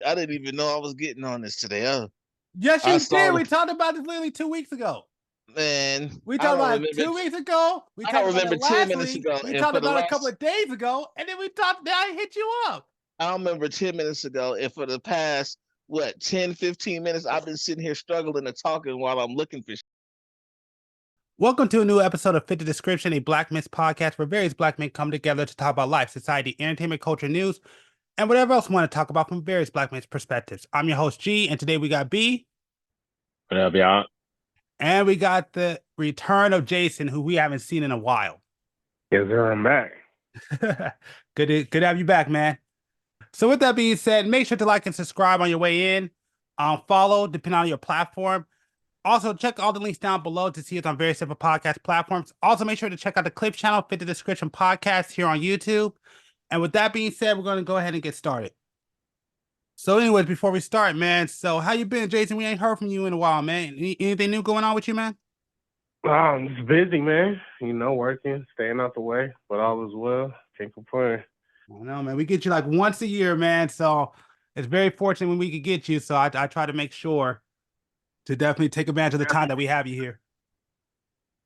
I didn't even know I was getting on this today. Yes, I you saw did. the We talked about this literally 2 weeks ago. man. We I talked don't about it remember. 2 weeks ago. We I talked don't about it remember 10 last minutes week. ago, We and talked for the about it a couple last, of days ago, and then we talked. Then I hit you up. I remember 10 minutes ago, and for the past 10, 15 minutes, I've been sitting here struggling and talking while I'm looking for. Welcome to a new episode of Fit the Description, a Black Men's podcast where various Black men come together to talk about life, society, entertainment, culture, news, and whatever else we want to talk about from various Black men's perspectives. I'm your host, G, and today we got B. What up, y'all? And we got the return of Jason, who we haven't seen in a while. Yes, sir, I'm back. Good to have you back, man. So with that being said, make sure to like and subscribe on your way in. Follow, depending on your platform. Also, check all the links down below to see us on various different podcast platforms. Also, make sure to check out the Clip channel, Fit the Description podcast here on YouTube. And with that being said, we're going to go ahead and get started. So anyways, before we start, man, so how you been, Jason? We ain't heard from you in a while, man. Anything new going on with you, man? I'm just busy, man. You know, working, staying out the way, but all is well. Can't complain. I know, man. We get you like once a year, man. So it's very fortunate when we could get you. So I try to make sure to definitely take advantage of the time that we have you here.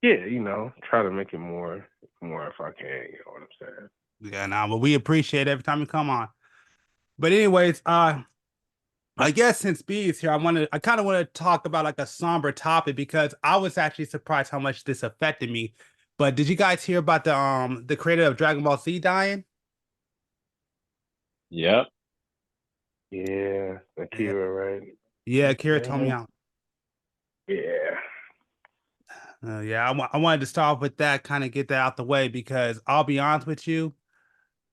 Yeah, you know, try to make it more if I can. You know what I'm saying? Yeah, nah, but we appreciate it every time you come on. But anyways, I guess since B is here, I kind of want to talk about like a somber topic because I was actually surprised how much this affected me. But did you guys hear about the creator of Dragon Ball Z dying? Yep. Yeah, Akira, right? Yeah, Akira Yeah. Toriyama. Yeah. I wanted to start off with that, kind of get that out the way because I'll be honest with you,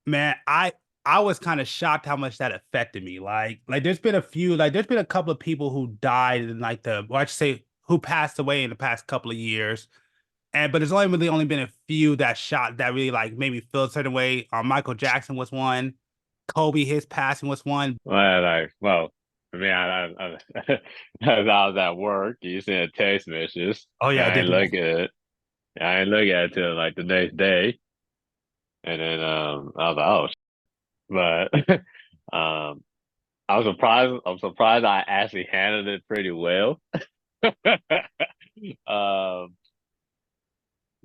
man, I was kind of shocked how much that affected me. Like there's been a couple of people who died in like I should say who passed away in the past couple of years. But there's only been a few that really like made me feel a certain way. Michael Jackson was one. Kobe, his passing was one. Well, for me, as I was at work, you sent text messages. Oh yeah, I I did ain't look that. at it. I ain't look at it till like the next day, and then I was like, oh, but um, I was surprised. I'm surprised I actually handled it pretty well. um,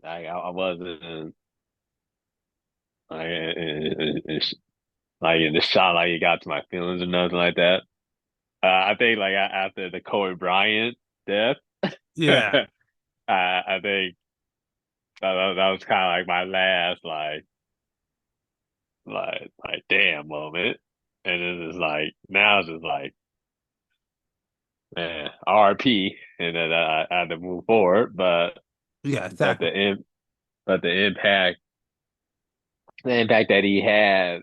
I wasn't like like in the shot like it got to my feelings or nothing like that. I think like after the Kobe Bryant death, Yeah, I think that was kind of like my last like damn moment, and then it's like now it's just like man RP, and then I had to move forward, yeah, but exactly. the impact that he had,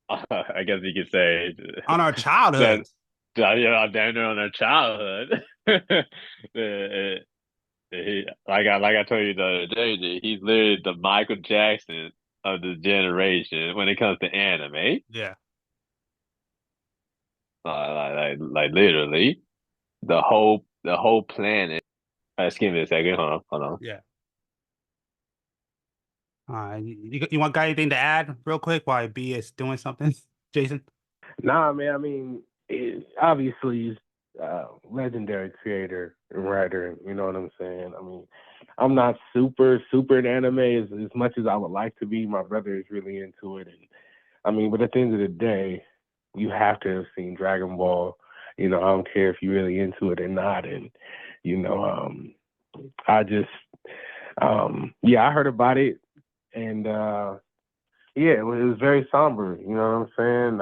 I guess you could say On our that childhoods. damn near on their childhood. Uh, like I told you the other day, he's literally the Michael Jackson of the generation when it comes to anime. Yeah. Like literally the whole planet. Excuse me a second. Hold on. Yeah. You want got anything to add real quick while B is doing something, Jason? Nah, man. I mean, obviously, he's legendary creator and writer. You know what I'm saying? I mean, I'm not super in anime as much as I would like to be. My brother is really into it, and I mean, but at the end of the day, you have to have seen Dragon Ball. You know, I don't care if you're really into it or not, and you know, I just, yeah, I heard about it, and yeah, it was very somber. You know what I'm saying?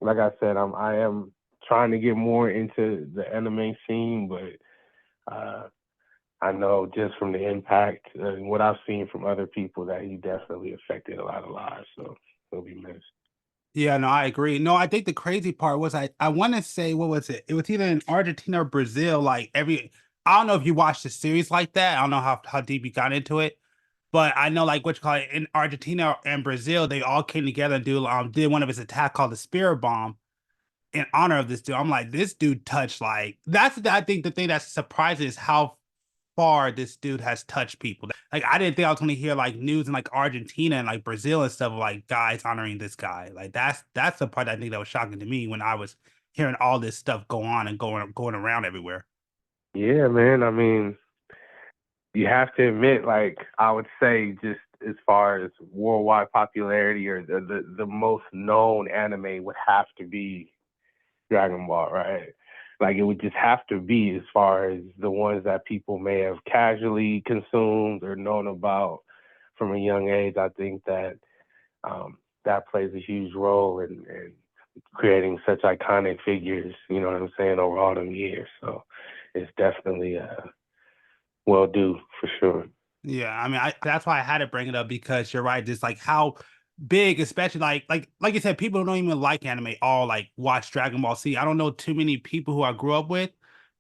Like I said, I am trying to get more into the anime scene, but I know just from the impact and what I've seen from other people that he definitely affected a lot of lives. So he'll be missed. Yeah, no, I agree. No, I think the crazy part was I want to say what was it? It was either in Argentina or Brazil. I don't know if you watched the series like that. I don't know how deep you got into it, but I know like what you call it in Argentina and Brazil, they all came together and did one of his attack called the Spirit Bomb in honor of this dude. I'm like, this dude touched like I think the thing that's surprising is how far this dude has touched people. Like I didn't think I was gonna hear like news in like Argentina and like Brazil and stuff of like guys honoring this guy. Like that's the part I think that was shocking to me when I was hearing all this stuff go on and going around everywhere. Yeah, man. I mean, you have to admit, like I would say, just as far as worldwide popularity or the most known anime would have to be Dragon Ball, right? Like it would just have to be as far as the ones that people may have casually consumed or known about from a young age. I think that that plays a huge role in creating such iconic figures, you know what I'm saying, over all them years. So it's definitely well due for sure. Yeah, I mean, that's why I had to bring it up because you're right. Just like how big, especially like you said, people who don't even like anime all like watch Dragon Ball Z. I don't know too many people who I grew up with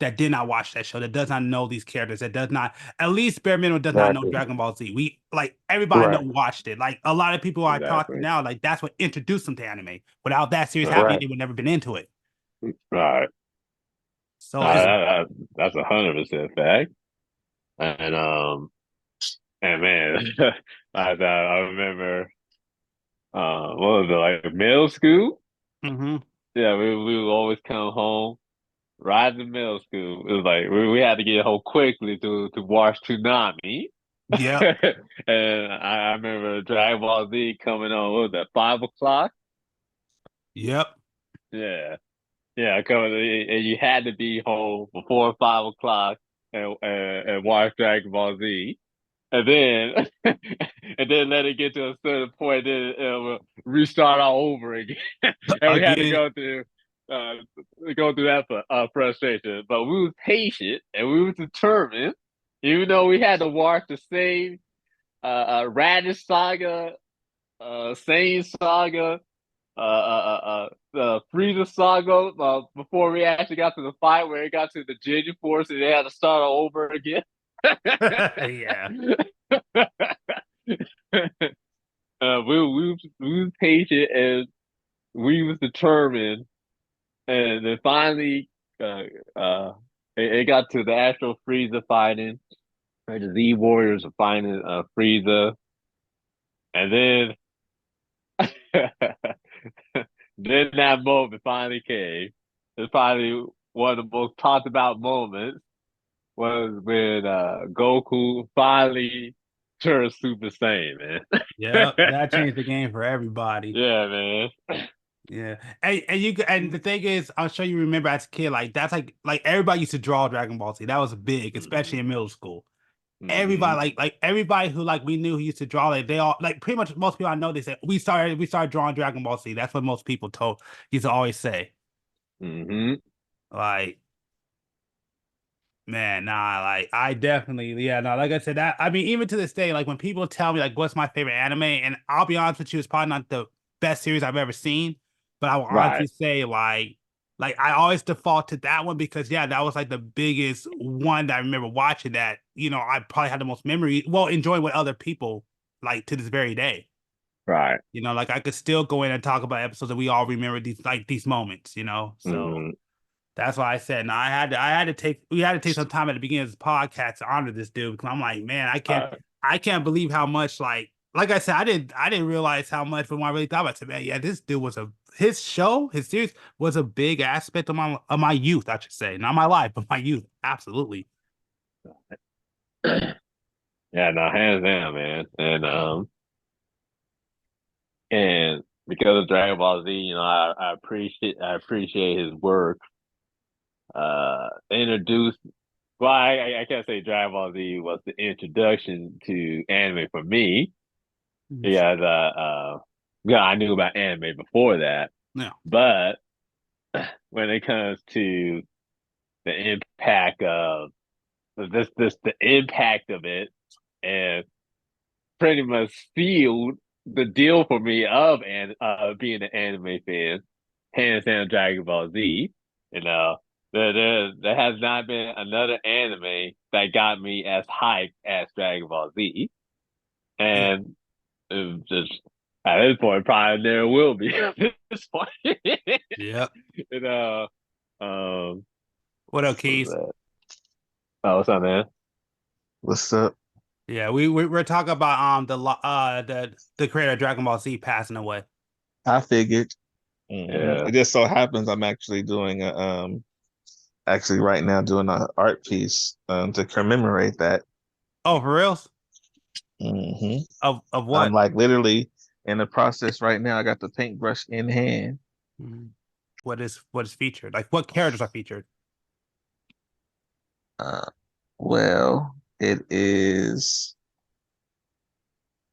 that did not watch that show, that does not know these characters, that does not, at least bare minimum, does not know Exactly. Dragon Ball Z. We like everybody I Right. know watched it. Like a lot of people I talk to Exactly. now, like that's what introduced them to anime. Without that series happening, Right. they would never been into it. Right. So No, it's that's 100% fact. And and man, I remember what was it, like middle school? mm-hmm. Yeah, we would always come home right to middle school. It was like we had to get home quickly to watch Toonami. Yep, And I remember Dragon Ball Z coming on, what was that, 5 o'clock? yep. Yeah. Yeah, coming and you had to be home before 5 o'clock and watch Dragon Ball Z. And then and then let it get to a certain point, then it will restart all over again. And we had to Again, uh go through that frustration. But we was patient and we was determined, even though we had to watch the same Radish saga, Sane saga, the Frieza saga, before we actually got to the fight where it got to the Ginyu Force and they had to start all over again. yeah. We was patient and we was determined, and then finally, it got to the actual Frieza fighting, right? The Z Warriors are fighting Frieza, and then then that moment finally came. It's probably one of the most talked about moments was when Goku finally turned Super Saiyan, Yep, man. that changed the game for everybody. Yeah, man. Yeah, and the thing is, I'm sure you remember as a kid, like that's like everybody used to draw Dragon Ball Z. That was big, especially in middle school. Mm-hmm. Everybody, like everybody who like we knew who used to draw it, they all like pretty much most people I know. They said we started drawing Dragon Ball Z. That's what most people told used to always say. Mm-hmm. Like, man, nah, like I definitely, yeah, no, like I said, that I mean, even to this day, like when people tell me like what's my favorite anime, and I'll be honest with you, it's probably not the best series I've ever seen, but I will honestly Right. say like I always default to that one because yeah, that was like the biggest one that I remember watching that, I probably had the most memory, well, enjoying with other people like to this very day. Right. Like I could still go in and talk about episodes that we all remember these moments. So Mm-hmm. that's why I said, no, we had to take some time at the beginning of this podcast to honor this dude because I'm like, man, Right. I can't believe how much like I said, I didn't realize how much when I really thought about it, man, yeah, this dude his series was a big aspect of my youth, I should say, not my life, but my youth, absolutely. Yeah, no, hands down, man. And because of Dragon Ball Z, I appreciate his work. Introduced well, I can't say Dragon Ball Z was the introduction to anime for me. Yeah, yeah, I knew about anime before that, Yeah, but when it comes to the impact of the impact of it, and pretty much sealed the deal for me of being an anime fan, hands down Dragon Ball Z. You know, there has not been another anime that got me as hyped as Dragon Ball Z, yeah, and it just at this point probably never will be at this point. yeah. you know, What up, what was Keys? that? Oh, what's up, man? What's up? Yeah, we're talking about the creator of Dragon Ball Z passing away. I figured. Yeah. It just so happens I'm actually doing a actually right now doing an art piece to commemorate that. Oh, for reals? hmm Of I'm what? like literally in the process right now. I got the paintbrush in hand. Mhm. What is featured? Like what characters are featured? Uh, well, it is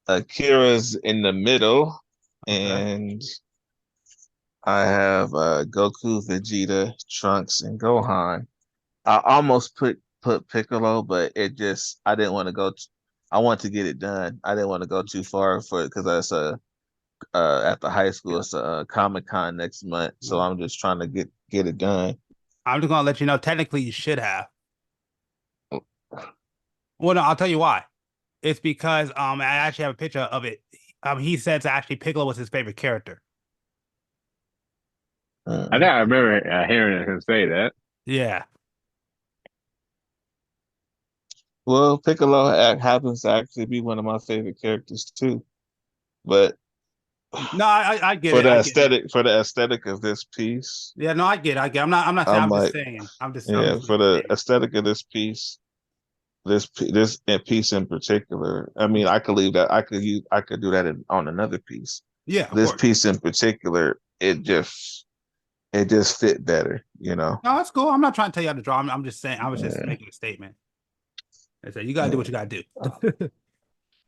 Akira's in the middle, Okay. and I have Goku, Vegeta, Trunks, and Gohan. I almost put Piccolo, but it just I didn't want to go. I want to get it done. I didn't want to go too far for it because that's a at the high school. It's a Comic-Con next month, so Mhm. I'm just trying to get it done. I'm just gonna let you know. Technically, you should have. Well, no, I'll tell you why. It's because I actually have a picture of it. He says actually Piccolo was his favorite character. I Mm. think I remember hearing him say that. Yeah. Well, Piccolo happens to actually be one of my favorite characters too, but No, I get it. I get it. for the aesthetic of this piece, Yeah, no, I get it. I get it. I'm not saying. I'm I'm just like, saying. I'm yeah, just for making a the statement. aesthetic of this piece, this piece in particular. I mean, Mhm. I could leave that. I could do that on another piece. Yeah, of This course. piece in particular, it just fit better, you know. No, that's cool. I'm not trying to tell you how to draw. I'm just saying. I was just Yeah. making a statement. I said you gotta do what you Yeah. gotta do.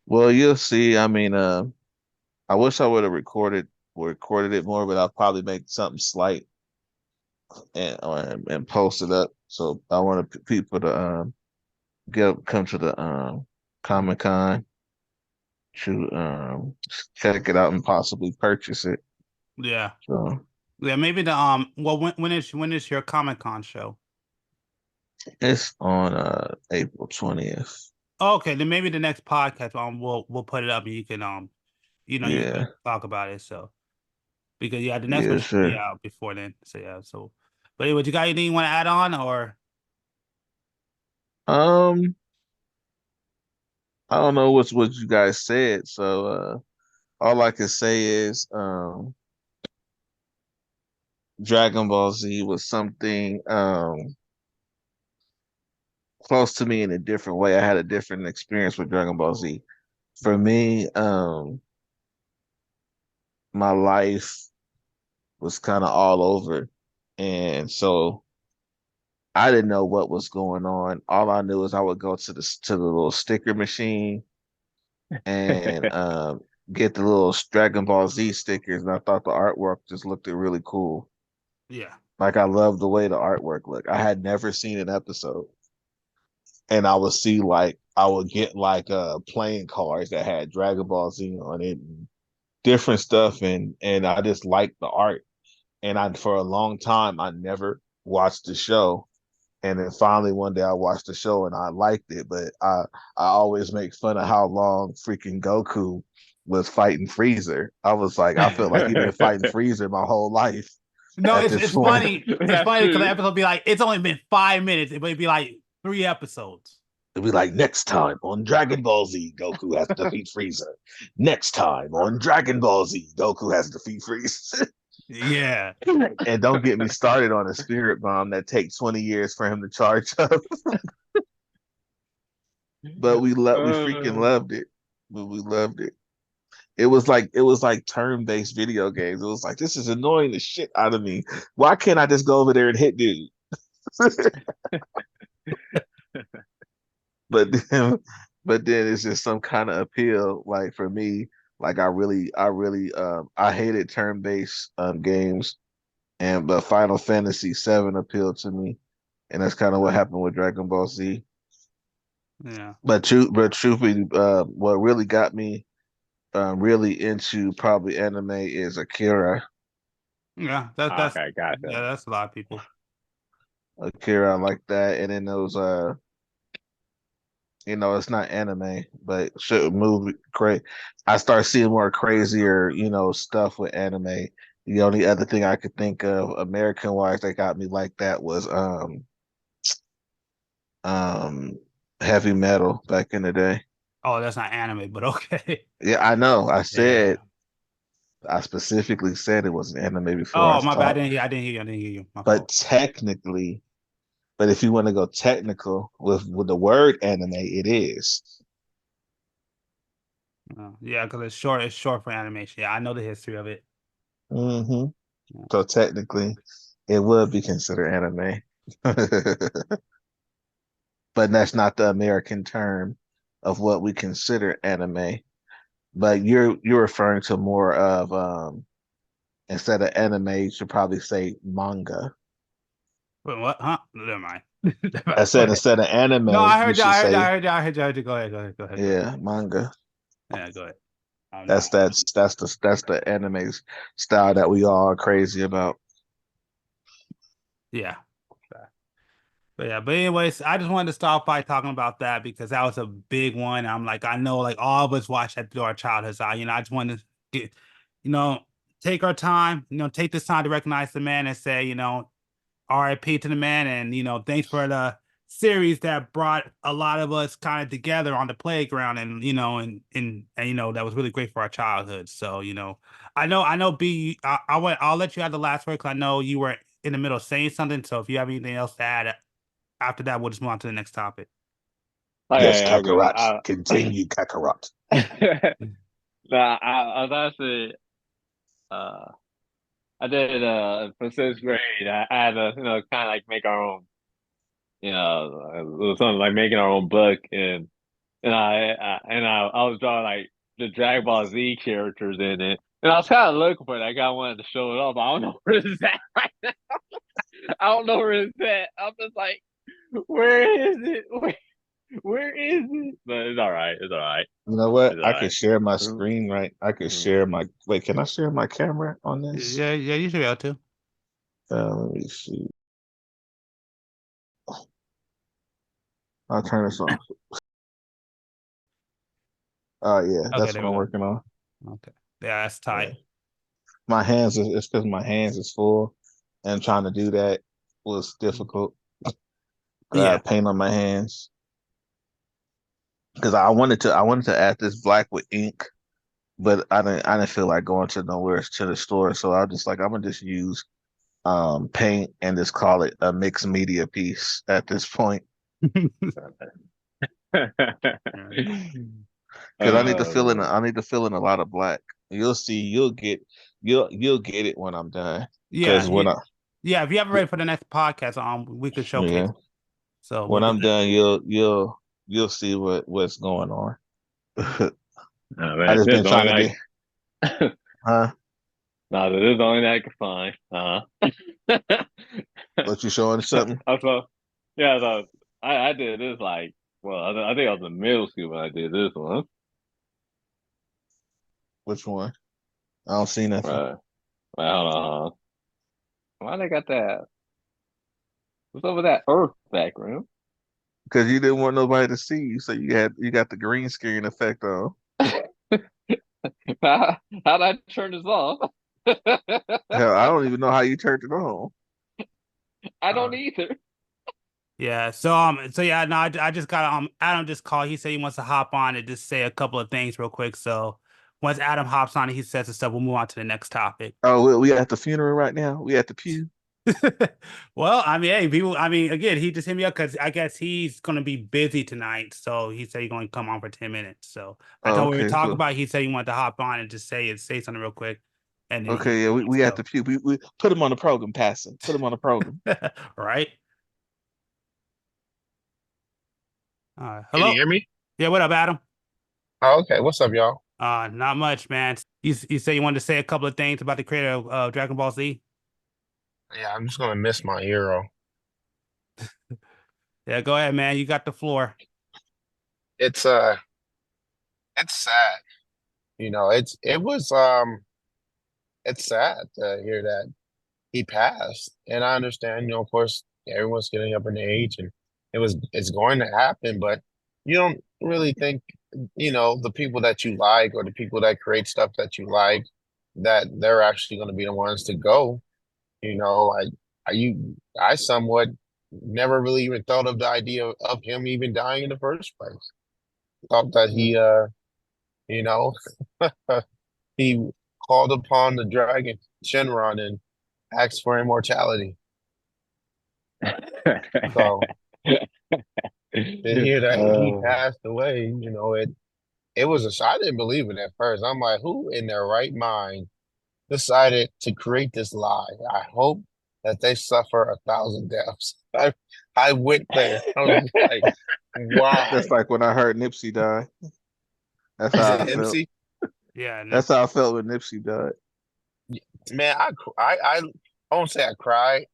Well, you'll see. I mean, I wish I would have recorded it more, but I'll probably make something slight and post it up. So I want people to come to the Comic-Con to check it out and possibly purchase it. Yeah, So yeah. Maybe the Well, when is your Comic-Con show? it's on April 20th. Oh, okay, then maybe the next podcast we'll put it up and you can you can Yeah, talk about it. So because yeah, the next one yeah, should be sure. out before then. So yeah. So, but anyway, you got anything you want to add on or? Um, I don't know what you guys said, so all I can say is Dragon Ball Z was something close to me in a different way. I had a different experience with Dragon Ball Z. For me, my life was kind of all over, and so I didn't know what was going on. All I knew is I would go to the little sticker machine and get the little Dragon Ball Z stickers, and I thought the artwork just looked really cool. Yeah, Like I loved the way the artwork looked. I had never seen an episode, and I would get like playing cards that had Dragon Ball Z on it, and different stuff, and I just liked the art. And I for a long time I never watched the show. And then finally one day I watched the show and I liked it, but I always make fun of how long freaking Goku was fighting Freezer. I was like, I felt like he'd been fighting Freezer my whole life no, at it's this it's point. funny. It's That's funny because the true. episode be like it's only been 5 minutes, but it'd be like 3 episodes. It'd be like next time on Dragon Ball Z, Goku has to defeat Freezer. Next time on Dragon Ball Z, Goku has to defeat Freezer. Yeah. And don't get me started on a spirit bomb that takes 20 years for him to charge up. But we freaking Uh, loved it. But we loved it. It was like turn-based video games. It was like this is annoying the shit out of me. Why can't I just go over there and hit dude? But then but then it's just some kind of appeal. Like for me, like I hated turn-based games, and but Final Fantasy VII appealed to me. And that's kind of what happened with Dragon Ball Z. Yeah. But truthfully, what really got me really into probably anime is Akira. Yeah. That's okay, gotcha. yeah, that's a lot of people. Akira, I like that. And then those it's not anime, but shit movie crazy. I start seeing more crazier, stuff with anime. The only other thing I could think of American wise that got me like that was um Heavy metal back in the day. Oh, that's not anime, but okay. Yeah, I know. Yeah. I specifically said it was an anime before I Oh, my bad. talked. I didn't hear you. I didn't hear you. My But fault. technically, but if you want to go technical with the word anime, it is. Yeah, because it's short. It's short for animation. Yeah, I know the history of it. Hmm. Yeah. So technically, it would be considered anime. But that's not the American term of what we consider anime. But you're referring to more of instead of anime, you should probably say manga. Wait, what? Huh? Never mind. I Go said ahead. instead of No, anime, I you heard you. should I heard you. I say heard you. I heard you. I heard you. Go ahead. Go ahead. Go ahead. Go ahead. yeah, manga. Yeah, go ahead. No. That's the anime style that we all are crazy about. Yeah. But yeah, but anyways, I just wanted to start by talking about that because that was a big one. I'm like, I know like all of us watched that through our childhood. So, I just wanted to get, you know, take our time, take this time to recognize the man and say, RIP to the man. And, thanks for the series that brought a lot of us kind of together on the playground and, that was really great for our childhood. So, I know B, I'll let you have the last word because I know you were in the middle of saying something. So if you have anything else to add, after that, we'll just move on to the next topic. Yes, Okay, okay. Kakarot. Continue, Kakarot. Nah, I was actually uh I did for sixth grade. I had to kind of like make our own it was something like making our own book and I was drawing like the Dragon Ball Z characters in it. And I was kind of looking for it. Like I wanted to show it off, but I don't know where it's at right now. I don't know where it's at. I'm just like, where is it? Where is it? But it's all right. It's all right. You know what? It's all I could right. share my Mm, screen, right? I could mm. share my wait, can I share my camera on this? Yeah, yeah, you should be able to. Let me see. I'll turn this off. Oh yeah, Okay, that's there what we I'm go. working on. Okay. Yeah, that's Yeah. tight. It's because my hands is full and trying to do that was difficult. Yeah. Paint on my hands. Because I wanted to add this black with ink, but I didn't feel like going to nowhere to the store. So I was just like I'm gonna just use paint and just call it a mixed media piece at this point. Because Oh, I need to fill in a lot of black. You'll see, you'll get it when I'm done. Yeah, Because yeah, yeah. If you haven't ready for the next podcast, we could showcase. yeah, So we'll when do I'm done, you'll see what's going on. oh I man, just this is been the trying only to thing. get, huh? No, this is the only thing I can find. What you showing something? I saw, yeah, I did this like, well, I think I was in middle school when I did this one. Which one? I don't see nothing. Right. Well, hold on. Why they got that? What's up with that Earth background? Because you didn't want nobody to see you, so you got the green screen effect on. How'd I turn this off? Hell, I don't even know how you turned it on. I don't it. either. Yeah. So yeah, no, I just got Adam just called. He said he wants to hop on and just say a couple of things real quick. So once Adam hops on and he says the stuff, we'll move on to the next topic. Oh, we at the funeral right now. We at the pew. Well, I mean, hey, people. I mean, again, he just hit me up because I guess he's gonna be busy tonight. So he said he's gonna come on for 10 minutes. So I Oh, told him we were okay, talking so about. He said he wanted to hop on and just say something real quick, and then okay, he yeah, needs we to at the go. pew. We put him on the program, Pastor. Put him on the program. Right? All right. Can you Hello. hear me? Yeah. What up, Adam? Oh, okay. What's up, y'all? Not much, man. You say you wanted to say a couple of things about the creator of Dragon Ball Z. Yeah, I'm just gonna miss my hero. Yeah, go ahead, man. You got the floor. It's it's sad. It's sad to hear that he passed. And I understand, of course, everyone's getting up in age and it's going to happen, but you don't really think, the people that you like or the people that create stuff that you like, that they're actually going to be the ones to go. You know, I somewhat never really even thought of the idea of him even dying in the first place. Thought that he, you know, he called upon the dragon Shenron and asked for immortality. So to hear that he Oh. passed away, it was I didn't believe it at first. I'm like, who in their right mind decided to create this lie? I hope that they suffer 1,000 deaths. I went there. I was like, That's why? like when I heard Nipsey die. That's Is how it I felt. MC? Yeah, That's how I felt when Nipsey died. Man, I won't say I cried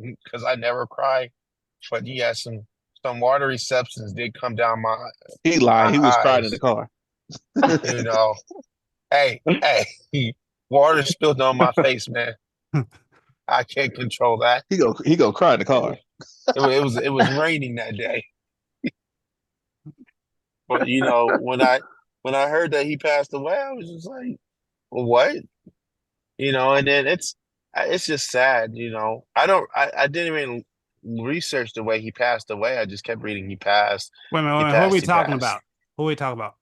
because I never cry, but yeah, some watery substance did come down He my lied. He was crying in the eyes. car. You know, hey, water spilled on my face, man. I can't control that. He go cry in the It car. was it was raining that day. But when I heard that he passed away, I was just like, well, what? And then it's just sad. I didn't even research the way he passed away. I just kept reading he passed, wait a minute, he who are we passed, he talking passed. about? Who are we talking about?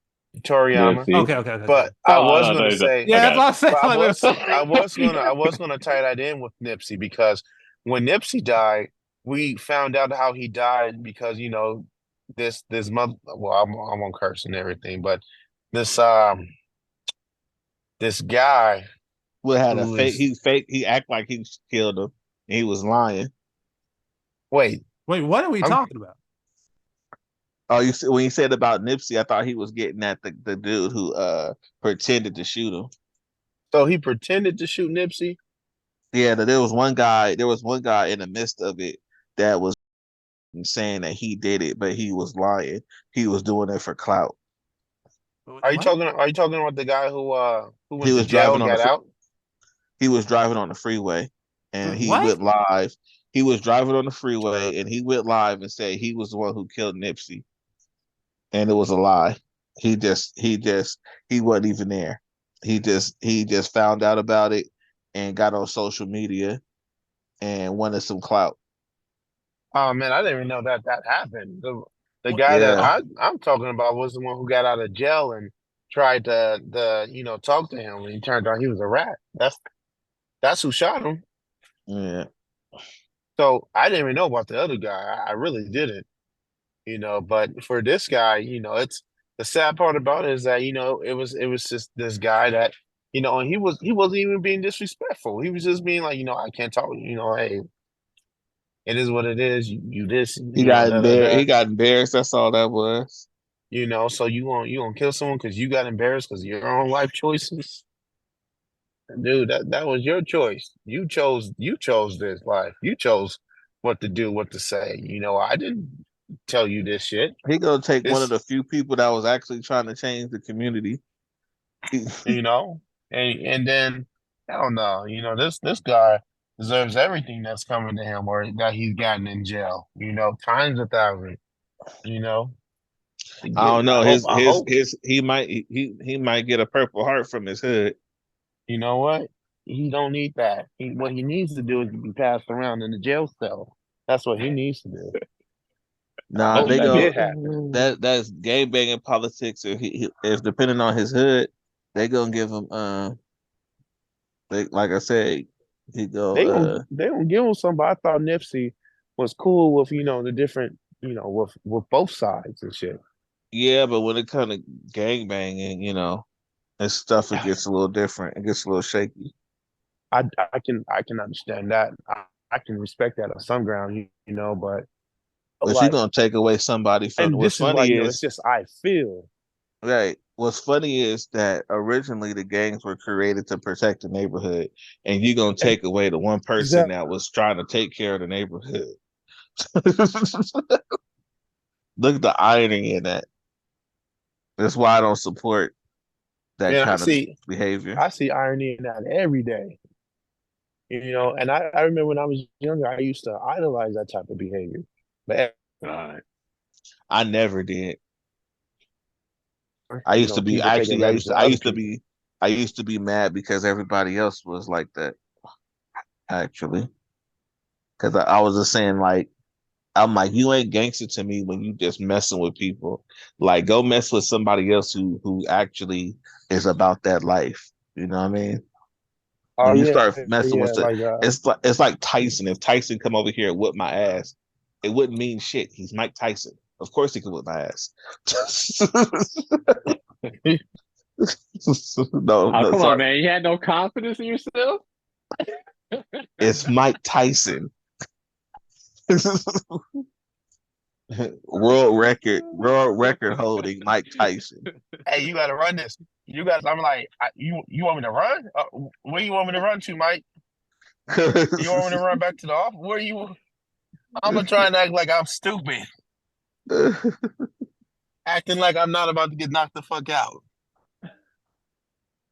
Toriyama. Nipsey. Okay. But I Oh, was no, gonna no, no. say, Yeah, that's Okay. what I'm saying. but I Like, wait, was I was gonna I was gonna tie that in with Nipsey because when Nipsey died, we found out how he died because this month. Well, I'm on curse and everything, but this this guy We had a who fake. is He act like he killed him. And he was lying. wait, what are we I'm talking about? Oh, when you said about Nipsey, I thought he was getting at the dude who pretended to shoot him. so he pretended to shoot Nipsey. Yeah, there was one guy. There was one guy in the midst of it that was saying that he did it, but he was lying. He was doing it for clout. Are you What? talking about the guy who He went to was jail driving and on the got out? he was driving on the freeway, and he What? went live. He was driving on the freeway, and he went live and said he was the one who killed Nipsey, and it was a lie. He wasn't even there. He just found out about it and got on social media and wanted some clout. Oh man, I didn't even know that happened. The guy that Yeah, I'm talking about was the one who got out of jail and tried to talk to him, and he turned out he was a rat. That's who shot him. yeah. So I didn't even know about the other guy. I really didn't. But for this guy, it's the sad part about it is that it was just this guy that and he wasn't even being disrespectful. He was just being like, I can't talk. Hey, it is what it is. You this, He got da da embarrassed. da. He got embarrassed. That's all that was. So you gonna kill someone because you got embarrassed because of your own life choices, dude. That was your choice. You chose this life. You chose what to do, what to say. I didn't tell you this shit. He gonna take one of This, the few people that was actually trying to change the community. you know, and then I don't know. This guy deserves everything that's coming to him or that he's gotten in jail. Times 1,000. You know, I don't I know. hope. His I his hope. his he might get a Purple Heart from his hood. You know what? He don't need that. What he needs to do is to be passed around in the jail cell. That's what he needs to do. I Nah, hope they that go did happen. that's game banging politics. If depending on his hood, they gonna give him like I said, he go They gonna give him somebody. I thought Nipsey was cool with the different with both sides and shit. yeah, but when it comes to gang banging, and stuff, it gets a little different. It gets a little shaky. I can understand that. I can respect that on some ground, but But you like, gonna take away somebody from and what's this is why funny it's is just I feel. right. What's funny is that originally the gangs were created to protect the neighborhood, and you're gonna take away the one person Exactly. that was trying to take care of the neighborhood. Look at the irony in that. That's why I don't support that Man, I kind of see behavior. I see irony in that every day. And I remember when I was younger, I used to idolize that type of behavior. But God. I never did. I used to be people take actually. advantage of other people. I used to be mad because everybody else was like that. Actually, because I was just saying like I'm like, you ain't gangster to me when you just messing with people. Like, go mess with somebody else who actually is about that life. You know what I mean? Oh When you yeah, start messing yeah, with the, like it's like Tyson. If Tyson come over here and whip my ass, it wouldn't mean shit. He's Mike Tyson. Of course he could whip my ass. No, Oh, no, come on, sorry. man. You had no confidence in yourself? It's Mike Tyson. World record holding Mike Tyson. hey, you gotta run this. You got. I'm like, you want me to run? Where you want me to run to, Mike? You want me to run back to the office? Where you? I'm gonna try and act like I'm stupid, acting like I'm not about to get knocked the fuck out.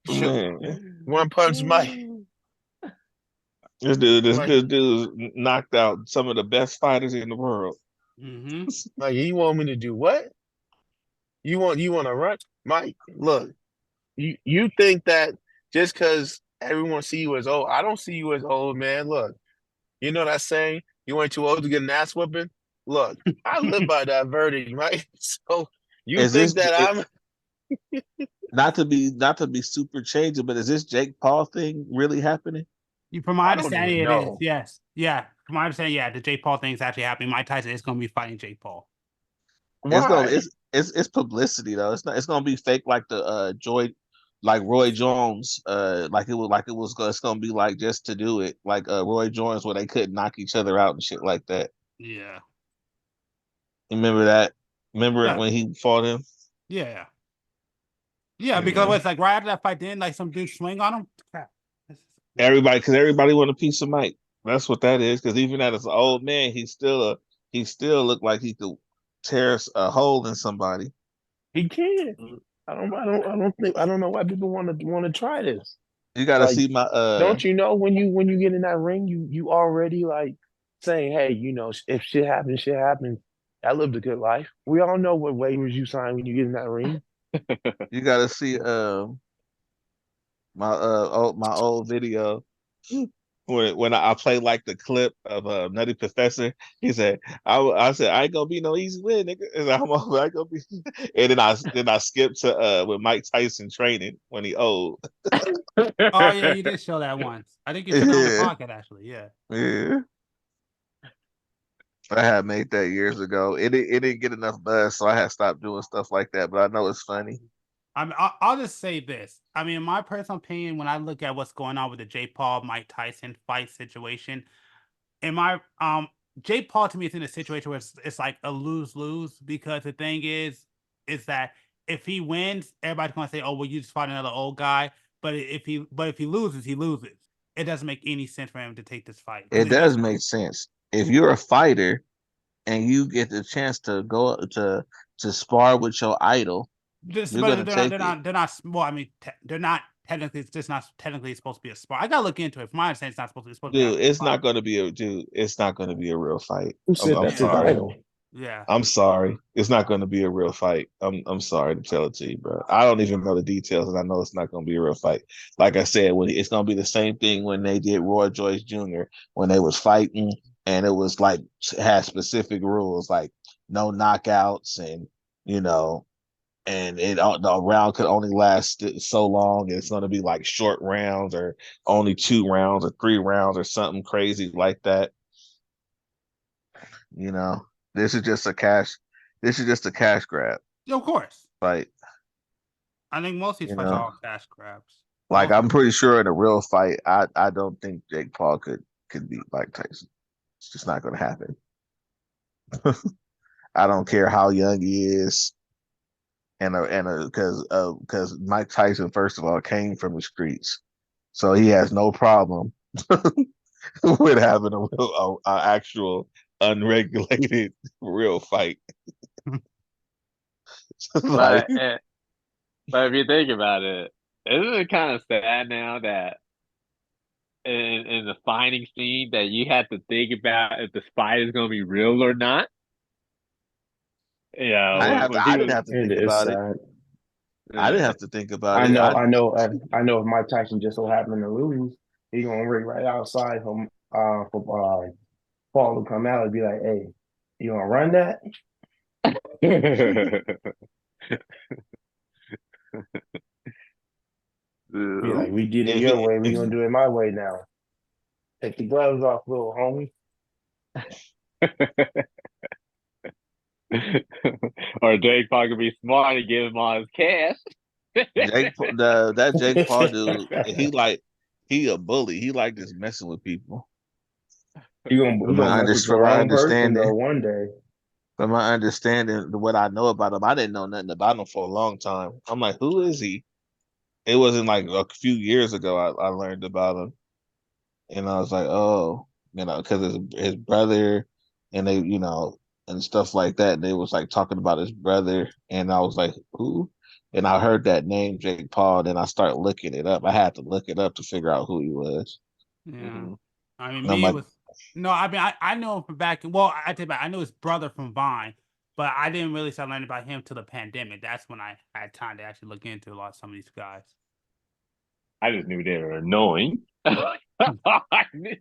Shoot, Man, one punch, Mike. Like, this dude knocked out some of the best fighters in the world. Mm-hmm. like you want me to do what? You want to run, Mike? Look, you think that just because everyone see you as old, I don't see you as old, man. Look, you know that saying, you ain't too old to get an ass whipping. Look, I live by that verdict, right? So you Is this think that I'm not to be super changing, but is this Jake Paul thing really happening? From my I don't understanding, even it is. know. Yes. Yeah. From my understanding, yeah, the Jake Paul thing is actually happening. Mike Tyson is going to be fighting Jake Paul. It's gonna Why? it's publicity though. It's gonna be fake like the like Roy Jones, it's gonna be like just to do it, like Roy Jones where they couldn't knock each other out and shit like that. Yeah. You remember that? Remember Yeah. when he fought him? Yeah. Yeah. Because Yeah. it's like right after that fight, then like some dude swing on him. Crap. Because everybody want a piece of Mike. That's what that is. Because even as an old man, he still looked like he could tear a hole in somebody. He can. I don't know why people want to try this. You got to Like, see my don't you know when you get in that ring, you already like saying, hey, if shit happens, shit happens. I lived a good life. We all know what waivers you sign when you get in that ring. you got to see my old video when I play like the clip of Nutty Professor. He said I said I ain't gonna be no easy win, nigga. And I ain't gonna be, and then I skipped to with Mike Tyson training when he old. Oh yeah, you did show that once. I think you said it on the Yeah, podcast actually. Yeah. yeah. I had made that years ago. It didn't get enough buzz, so I had stopped doing stuff like that. But I know it's funny. I mean, I'll just say this. I mean, in my personal opinion, when I look at what's going on with the Jake Paul Mike Tyson fight situation, in my Jake Paul to me is in a situation where it's like a lose-lose because the thing is that if he wins, everybody's gonna say, "Oh, well, you just fought another old guy." But if he loses, he loses. It doesn't make any sense for him to take this fight It because does make sense if you're a fighter and you get the chance to go to spar with your idol, Just, you're but gonna they're not. take They're it. not. They're not. Well, I mean, they're not technically. It's just not technically supposed to be a spar. I gotta look into it. From my understanding, it's not supposed to. It's supposed to be Dude, actually a it's not fight. going to be a dude. It's not going to be a real fight. Who I'm, said I'm that's his Yeah. sorry. idol? Yeah. I'm sorry. It's not going to be a real fight. I'm sorry to tell it to you, bro. I don't even know the details, and I know it's not going to be a real fight. Like I said, when it's going to be the same thing when they did Roy Joyce Jr. when they was fighting, and it was like had specific rules, like no knockouts, and you know, and the round could only last so long. And it's going to be like short rounds, or only 2 rounds, or 3 rounds, or something crazy like that. You know, this is just a cash. This is just a cash grab Yeah, of course. fight. I think most of these You fights are know, all cash grabs. like Most. I'm pretty sure in a real fight, I don't think Jake Paul could beat Mike Tyson. It's just not going to happen. I don't care how young he is, and because Mike Tyson first of all came from the streets, so he has no problem with having a actual unregulated real fight. Like But but if you think about it, isn't it kind of sad now that in the fighting scene that you have to think about if the fight is going to be real or not? I Yeah, have to, when I didn't people, have to It think is about it. sad. I didn't uh, have to think about it. I know. If Mike Tyson just so happened to lose, he gonna ring right outside for Paul to come out and be like, "Hey, You gonna run that? Be like, we did it If your it, way, we gonna do it my way now. Take the gloves off, little homie. Or Jake Paul could be smart and give him all his cash. that Jake Paul dude, he a bully. He like just messing with people. You gonna mess with the From my wrong person understanding, though one day. what I know about him, I didn't know nothing about him for a long time. I'm like, who is he? It wasn't like a few years ago I learned about him, and I was like, oh, because his brother, and they, and stuff like that. And they was like talking about his brother, and I was like, who? And I heard that name, Jake Paul. Then I started looking it up. I had to look it up to figure out who he was. Yeah. Mhm. I mean, And I'm me, it like, was no. I mean, I know him from back. Well, I take back. I knew his brother from Vine, but I didn't really start learning about him till the pandemic. That's when I had time to actually look into a lot of some of these guys. I just knew they were annoying. I knew.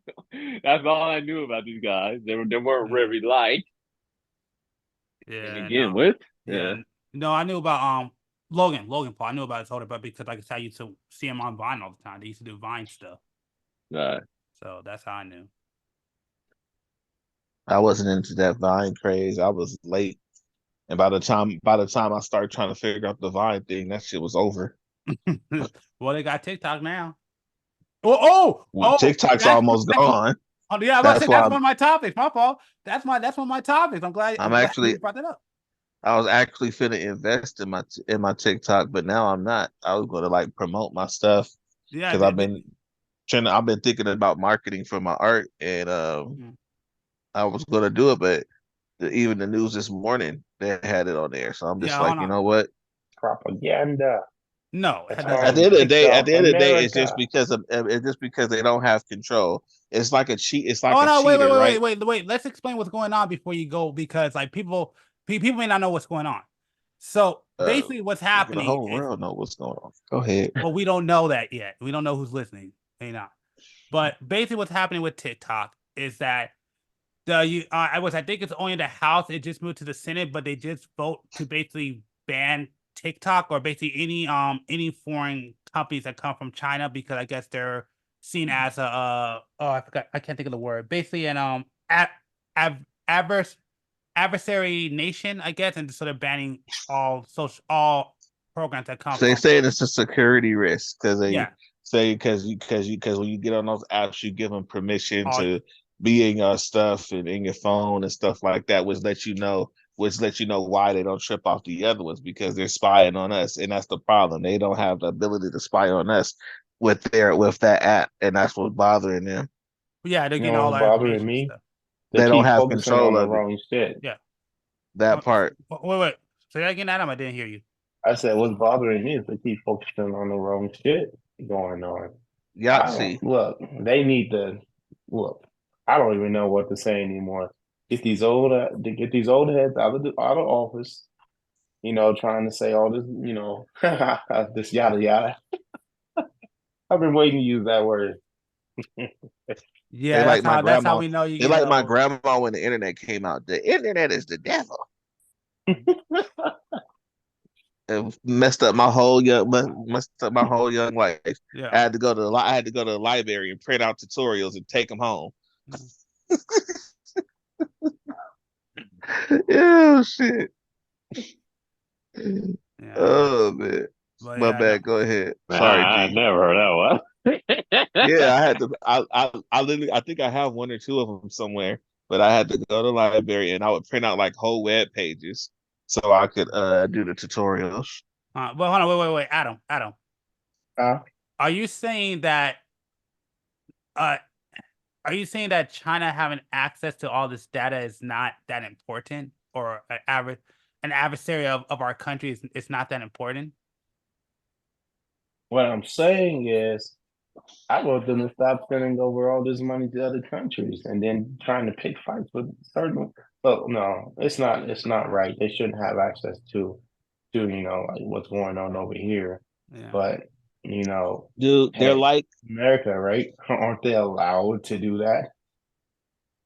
That's all I knew about these guys. They weren't really liked to Yeah, begin no, with. yeah, Yeah. no. I knew about Logan Paul. I knew about his older brother because, like I said, I used to see him on Vine all the time. They used to do Vine stuff, Uh, so that's how I knew. I wasn't into that Vine craze. I was late, and by the time I started trying to figure out the Vine thing, that shit was over. Well, they got TikTok now. Oh! TikTok's almost gone. Oh, yeah, I was about to That's say why that's one of my topics. My fault. That's one of my topics. I'm I'm glad actually you brought that up. I was actually finna invest in my TikTok, but now I'm not. I was gonna like promote my stuff Yeah, because I've been thinking about marketing for my art, and mhm. I was gonna do it, but even the news this morning they had it on there, so I'm just Yeah, hold like, you on. know what? Propaganda. No, it That's had why nothing At to the do end with of it. the day, kicked off America. it's just because they don't have control. It's like a cheat. It's like Oh a no, wait, wait, cheater, wait, right? wait, wait, wait. Let's explain what's going on before you go because like people may not know what's going on. So Uh, basically what's the happening whole is world know what's going on. Go ahead. well, we don't know that yet. We don't know who's listening. You know. But basically what's happening with TikTok is that I think it's only the House. It just moved to the Senate, but they just vote to basically ban TikTok or basically any foreign companies that come from China because I guess they're seen as a I forgot, I can't think of the word, basically an adverse adversary nation, I guess, and so they're banning all programs that come So they from say it's a security risk because they yeah say because when you get on those apps, you give them permission all to be in your stuff and in your phone and stuff like that, which lets you know why they don't trip off the other ones because they're spying on us, and that's the problem. They don't have the ability to spy on us with that app, and that's what's bothering them. yeah they're You getting know all what's our bothering information and me? stuff. They They don't keep have focusing control on the of it. wrong shit. Yeah. That part. Wait. Say that again, Adam. I didn't hear you. I said what's bothering me is they keep focusing on the wrong shit going on. I Yahtzee. don't look. They need to look. I don't even know what to say anymore. Get these old heads out of office. Trying to say all this. This yada yada. I've been waiting to use that word. They Yeah, like my that's how grandma. we know you're They getting like my old. grandma when the internet came out. The internet is the devil. It messed up my whole young life. Yeah. I had to go to the library and print out tutorials and take them home. Mhm. Yeah, shit. Yeah. Oh man, But my yeah, no. bad. Go ahead. man, Sorry, I G. never heard that one. Yeah, I had to. I literally. I think I have one or two of them somewhere, but I had to go to the library and I would print out like whole web pages so I could do the tutorials. But hold on, wait. Adam. Huh? Are you saying that uh China having access to all this data is not that important, or an adversary of our country is not that important? What I'm saying is, I want them to stop sending over all this money to other countries and then trying to pick fights with certain. But no, it's not. It's not right. They shouldn't have access to like what's going on over here. Yeah. But Dude, they're hey, like America, right? Aren't they allowed to do that?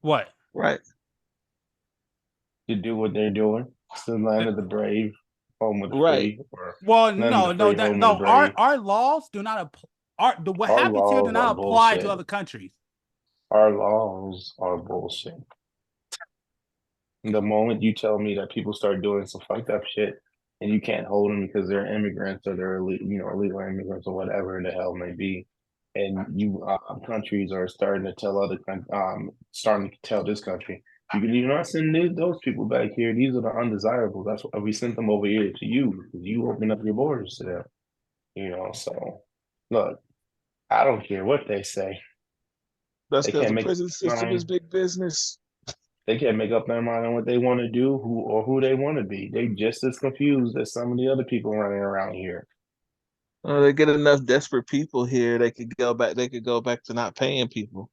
What? right. to do what they're doing. It's the land of the brave, home of the Right. free, or Well, land of no, the no, free, home of the no. brave. Our laws do not apply. What Our happens here do laws are not apply to bullshit. other countries. Our laws are bullshit. The moment you tell me that people start doing some fucked up shit and you can't hold them because they're immigrants or they're illegal immigrants or whatever the hell may be, and you countries are starting to tell starting to tell this country, you're not sending those people back here. These are the undesirables. That's why we sent them over here to you because you open up your borders to them. So look, I don't care what they say. That's They because can't the make up prison their system is mind. big business. They can't make up their mind on what they want to do, who they want to be. They just as confused as some of the other people running around here. They get enough desperate people here, they could go back. They could go back to not paying people.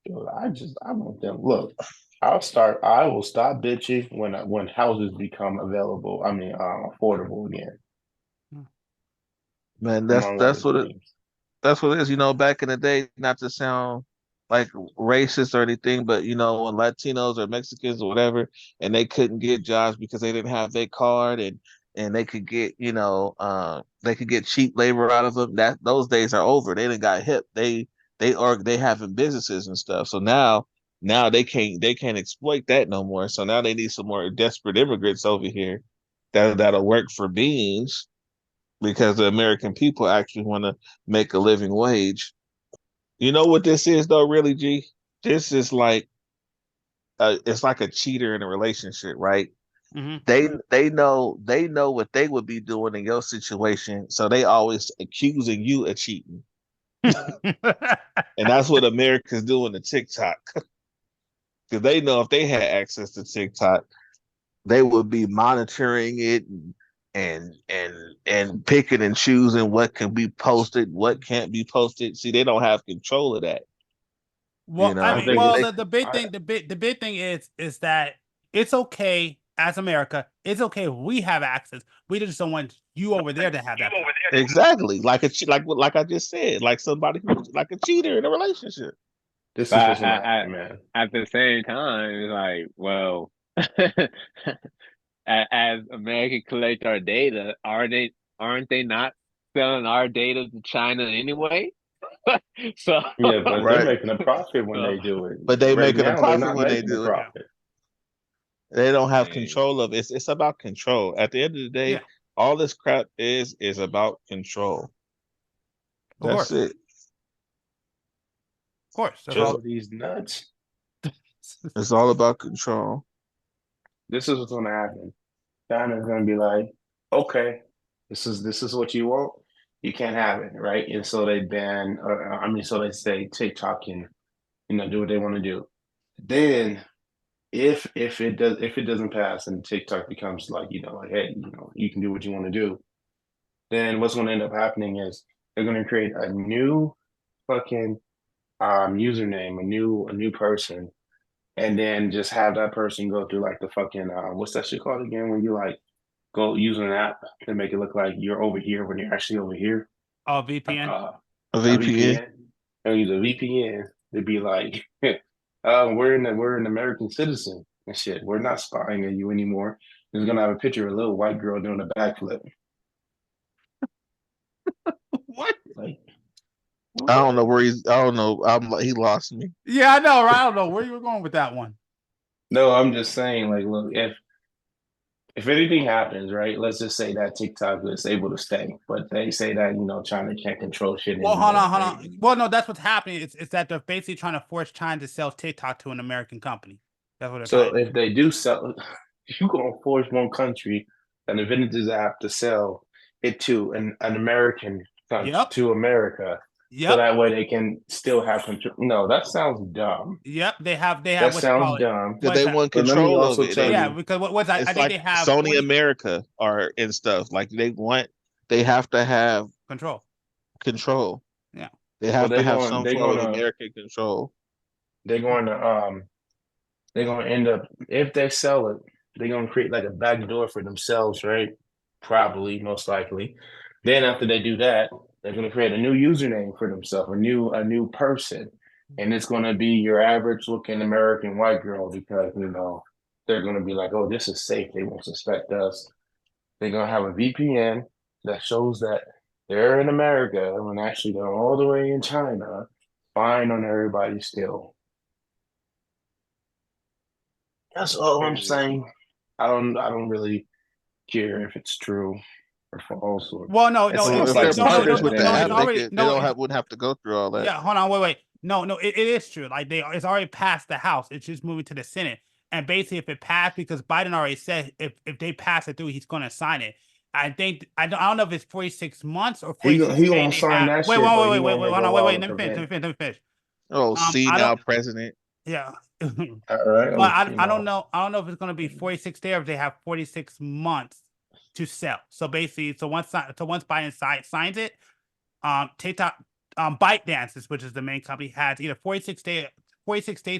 I want them. Look, I will stop bitching when houses become available. I mean, affordable again, Man, among other things. that's what it is. Back in the day, not to sound like racist or anything, but when Latinos or Mexicans or whatever, and they couldn't get jobs because they didn't have their card, and they could get they could get cheap labor out of them. That those days are over. They didn't got hip. They having businesses and stuff. So now they can't exploit that no more. So now they need some more desperate immigrants over here that'll work for beans because the American people actually want to make a living wage. You know what this is though, really, G? This is like it's like a cheater in a relationship, right? Mm-hmm. They know what they would be doing in your situation, so they always accusing you of cheating. And that's what America's doing to TikTok. Because they know if they had access to TikTok, they would be monitoring it and picking and choosing what can be posted, what can't be posted. See, they don't have control of that. Well, I I mean, think well, it's the big I, thing, the big thing is that it's okay as America. It's okay if we have access. We just don't want you over there to have that power. Exactly, like I just said, like somebody who's like a cheater in a relationship. this is But what's gonna happen, man. at the same time, it's like, well, as America collects our data, aren't they not selling our data to China anyway? So, Yeah, but they're Right, making a profit when so they do it. but they Right making a now, they're profit not when they making a do it. Yeah, profit. They don't I have mean, control of it. It's about control. At the end of the yeah, day, all this crap is about control. of That's course, it. of course. That's Control all. these nuts. It's all about control. This is what's gonna happen. China's gonna be like, okay, this is what you want. You can't have it, right? And so they ban, so they say TikTok can, do what they want to do. Then if it doesn't pass and TikTok becomes like, like, hey, you can do what you want to do, then what's going to end up happening is they're going to create a new fucking username, a new person, and then just have that person go through like the fucking what's that shit called again when you like go use an app to make it look like you're over here when you're actually over here. Oh, VPN. A A VPN. VPN. And use a VPN to be like, we're an American citizen and shit. We're not spying on you anymore. It's gonna have a picture of a little white girl doing a backflip. What? Like, I don't what? know where he's. I don't know. He lost me. Yeah, I know, right? I don't know where you were going with that one. No, I'm just saying, like, look, if anything happens, right? Let's just say that TikTok is able to stay, but they say that China can't control shit Well, hold on, anymore, hold right? on. Well, no, that's what's happening. It's that they're basically trying to force China to sell TikTok to an American company. That's what they're trying So to do. if they do sell, you gonna force one country that invented this app to sell it to an American country Yep, to America, so yep, that way they can still have control. No, that sounds dumb. yep. They have That what you sounds call it. dumb. Because What is they that? want But let me control of also it. tell Yeah, you, because what I It's think like they have Sony 40 America or and stuff. Like they have to have control. control. Yeah. They well, have to have some form of American control. they're going to they're gonna end up if they sell it, they're gonna create like a back door for themselves, right? Probably, most likely. Then after they do that, they're gonna create a new username for themselves, a new person, and it's gonna be your average looking American white girl because they're going to be like, oh, this is safe. They won't suspect us. They're going to have a VPN that shows that they're in America when actually they're all the way in China, spying on everybody still. That's all I'm saying. I don't really care if it's true or false. Or Well, no, it's no, Well, it's if like they're no, no, no, partners suspect with no, the no, that it's app, dude. already they no, don't wouldn't have to go through all that. yeah, hold on, wait. No, it is true. Like it's already passed the House. It's just moving to the Senate. And basically, if it passed, because Biden already said if they pass it through, he's going to sign it. I think I don't know if it's 46 months or He 46 gonna days they sign have. that Wait, shit, but he wait, won't make a hold on, law wait. to prevent. Let me finish. Oh, see I now, don't. president. Yeah. All right, But you I don't know. know. I don't know if it's going to be 46 days or if they have 46 months to sell. So basically, once Biden signs it, TikTok, ByteDances, which is the main company, has either 46 days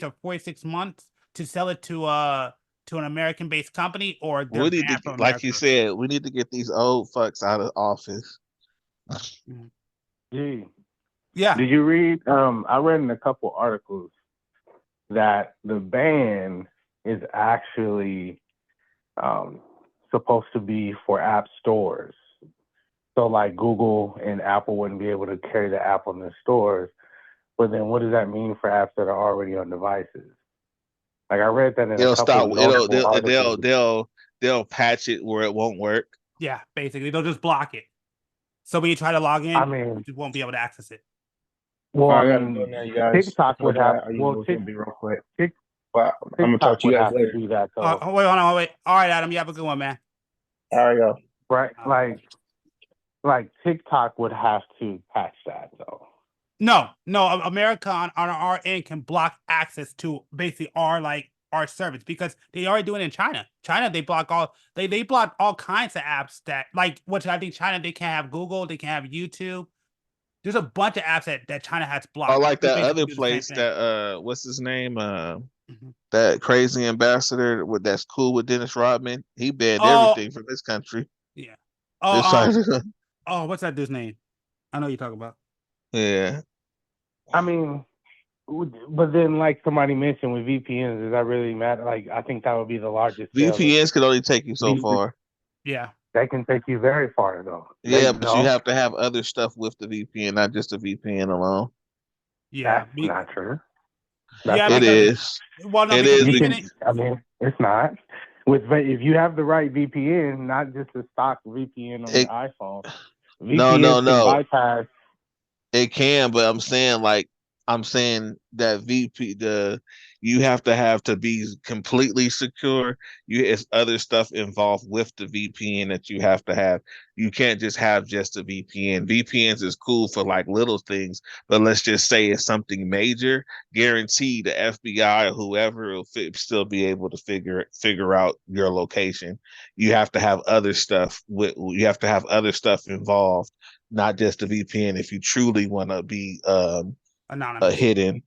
or 46 months to sell it to an American based company, or they're We need to, banned from like you America. said, we need to get these old fucks out of office. Gee, Yeah. did you read? I read in a couple articles that the ban is actually supposed to be for app stores. So like Google and Apple wouldn't be able to carry the app on their stores. But then what does that mean for apps that are already on devices? Like I read that in a It'll couple stop. of It'll notable articles. they'll patch it where it won't work. Yeah, basically they'll just block it. So when you try to log in, I mean, you just won't be able to access it. well, I I gotta mean, go now, you guys. TikTok I would have. got. You Well, know, it's gonna be real quick. Tik, But I'm gonna talk TikTok to you would guys have to later. do that though, Wait, hold on, wait. All right, Adam, you have a good one, man. All right, go. right? Like TikTok would have to patch that though. No, America on our end can block access to basically our service because they already do it in China. China, they block all kinds of apps that which I think China, they can't have Google, they can't have YouTube. There's a bunch of apps that China has blocked. I like They that basically other do the same place thing. that what's his name? Mhm. That crazy ambassador that's cool with Dennis Rodman. He banned Oh, everything from this country. yeah. It's Oh, like, what's that dude's name? I know you're talking about. yeah. I mean, but then like somebody mentioned with VPNs, does that really matter? Like I think that would be the largest sale. VPNs can only take you so far. Yeah. They can take you very far though. Yeah, but you have to have other stuff with the VPN, not just the VPN alone. Yeah. That's not true. Yeah, It because is. well, no, It because is. even I mean, it's not. If you have the right VPN, not just a stock VPN on your iPhone, VPNs can bypass. It can, but I'm saying that you have to be completely secure. It's other stuff involved with the VPN that you have to have. You can't just have just a VPN. VPNs is cool for like little things, but let's just say it's something major. Guarantee the FBI or whoever will still be able to figure out your location. You have to have other stuff involved, not just the VPN, if you truly want to be anonymous. hidden.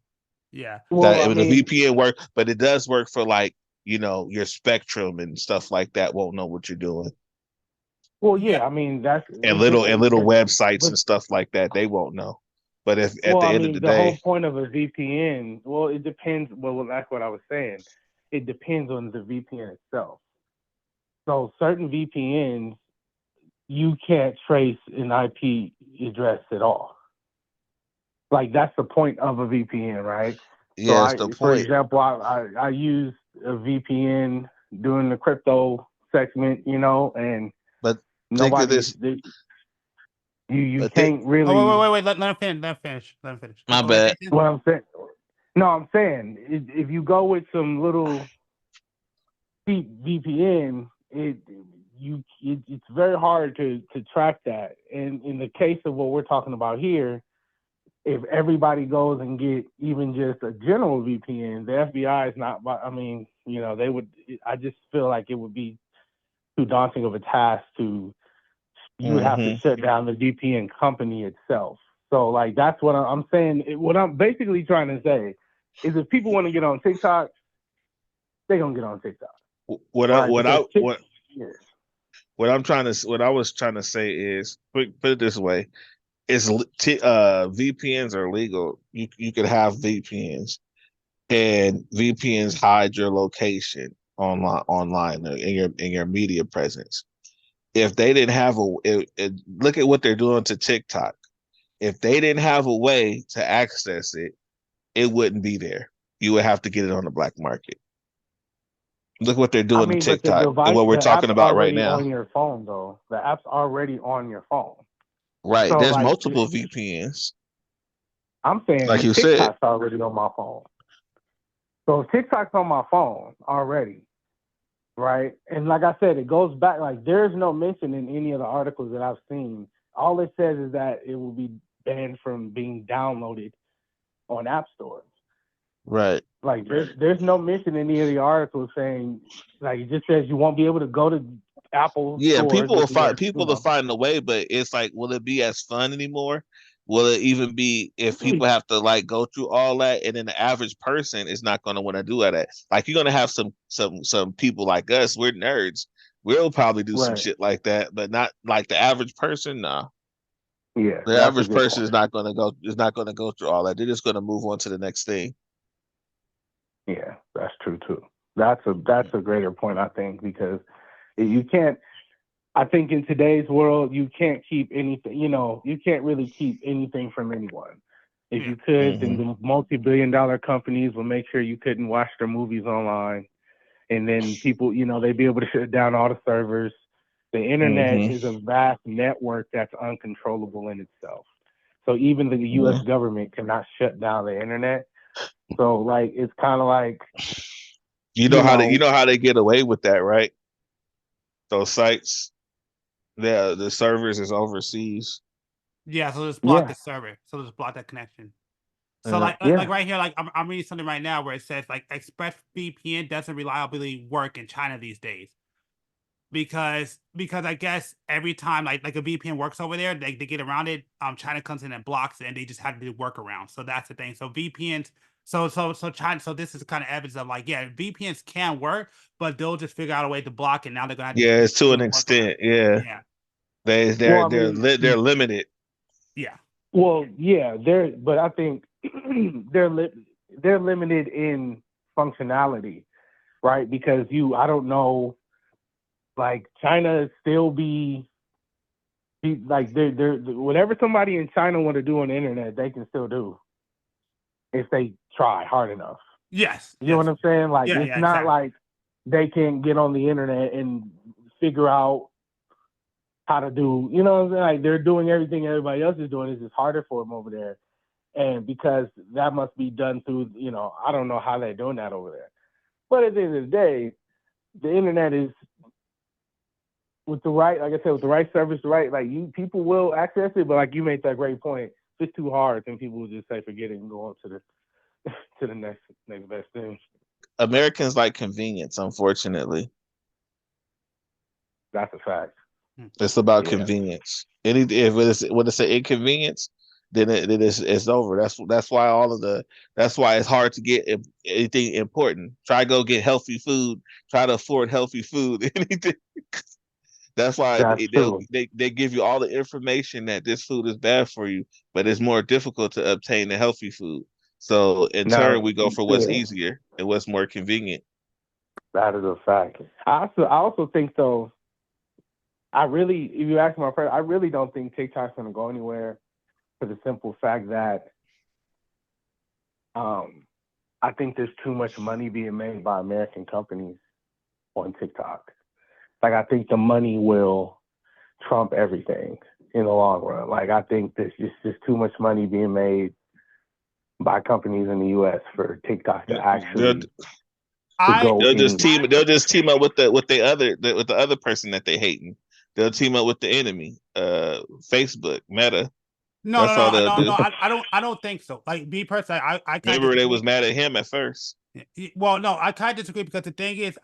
Yeah. Well, the VPN work, but it does work for your Spectrum and stuff like that won't know what you're doing. Well, yeah, I mean that's little websites and stuff like that, they won't know. But if at the end of the day, whole point of a VPN, well, it depends. Well, that's what I was saying. It depends on the VPN itself. So certain VPNs, you can't trace an IP address at all. Like that's the point of a VPN, right? Yeah, so the point. For example, I use a VPN during the crypto segment, and but nobody. You can't really. Oh, wait. Let him finish. My bad. What I'm saying. No, I'm saying if you go with some little cheap VPN, it's very hard to track that. And in the case of what we're talking about here, if everybody goes and get even just a general VPN, the FBI is not. I mean, they would. I just feel like it would be too daunting of a task to. You would have to shut down the VPN company itself. So, like, that's what I'm saying. What I'm basically trying to say is, if people want to get on TikTok, they're gonna get on TikTok. What I was trying to say is, put it this way: VPNs are legal. You could have VPNs, and VPNs hide your location. online in your media presence. If they didn't have look at what they're doing to TikTok. If they didn't have a way to access it, it wouldn't be there. You would have to get it on the black market. Look what they're I doing to mean, but the TikTok and device, what we're the talking app's about right already now. on your phone, though. The app's already on your phone. Right. So, There's like, multiple VPNs. I'm saying Like the you said. TikTok's already on my phone. So if TikTok's on my phone already, right? And like I said, it goes back, like, there's no mention in any of the articles that I've seen. All it says is that it will be banned from being downloaded on app stores. Right. Like, there's no mention in any of the articles saying, like, it just says you won't be able to go to Apple Yeah, stores. people will find a way, but it's like, will it be as fun anymore? Will it even be if people have to like go through all that, and then the average person is not going to want to do all that? Like, you're going to have some people like us. We're nerds. We'll probably do some Right. shit like that, but not like the average person. Nah, Yeah, the that's a average good person point. is not going to go. Is not going to go through all that. They're just going to move on to the next thing. Yeah, that's true too. That's a greater point, I think, because you can't. I think in today's world, you can't keep anything. You can't really keep anything from anyone. If you could, then the multi-billion-dollar companies will make sure you couldn't watch their movies online, and then people, they'd be able to shut down all the servers. The internet is a vast network that's uncontrollable in itself. So even the U.S. government cannot shut down the internet. So like, it's kind of like, you know how they get away with that, right? Those sites, the servers is overseas. Yeah, so just block the server. So just block that connection. So like right here, like I'm reading something right now where it says like ExpressVPN doesn't reliably work in China these days because I guess every time like a VPN works over there, they get around it. China comes in and blocks it, and they just have to do workarounds. So that's the thing. So VPNs, so China, so this is kind of evidence of like, yeah, VPNs can work, but they'll just figure out a way to block it. Now they're gonna have to Yeah, it's to do an a workaround. extent. Yeah, Yeah, they're limited. yeah. Well, yeah, but I think they're limited in functionality, right? Because I don't know, like, China still be like, they're whatever somebody in China want to do on the internet, they can still do if they try hard enough. Yes. You know what I'm saying? Like, Yeah, it's yeah, not exactly. like they can get on the internet and figure out how to do, you know what I'm saying? Like, they're doing everything everybody else is doing. It's just harder for them over there. And because that must be done through, I don't know how they're doing that over there. But at the end of the day, the internet is, with the right, like I said, with the right service, like, people will access it. But like you made that great point, if it's too hard, then people will just say forget it and go on to the next best thing. Americans like convenience, unfortunately. That's a fact. It's about convenience. If it's an inconvenience, then it's over. That's why that's why it's hard to get anything important. Try to go get healthy food. Try to afford healthy food. Anything. That's why they give you all the information that this food is bad for you, but it's more difficult to obtain the healthy food. So in turn, we go for what's easier and what's more convenient. That is a fact. I also think, though, if you ask my friend, I really don't think TikTok's going to go anywhere, for the simple fact that I think there's too much money being made by American companies on TikTok. Like, I think the money will trump everything in the long run. Like, I think there's just too much money being made by companies in the U.S. for TikTok to actually they'll just team up with the other person that they hating. They'll team up with the enemy, Facebook, Meta. No, I don't think so. Like, me personally, I kind of remember they was mad at him at first. Well, no, I kind of disagree because the thing is,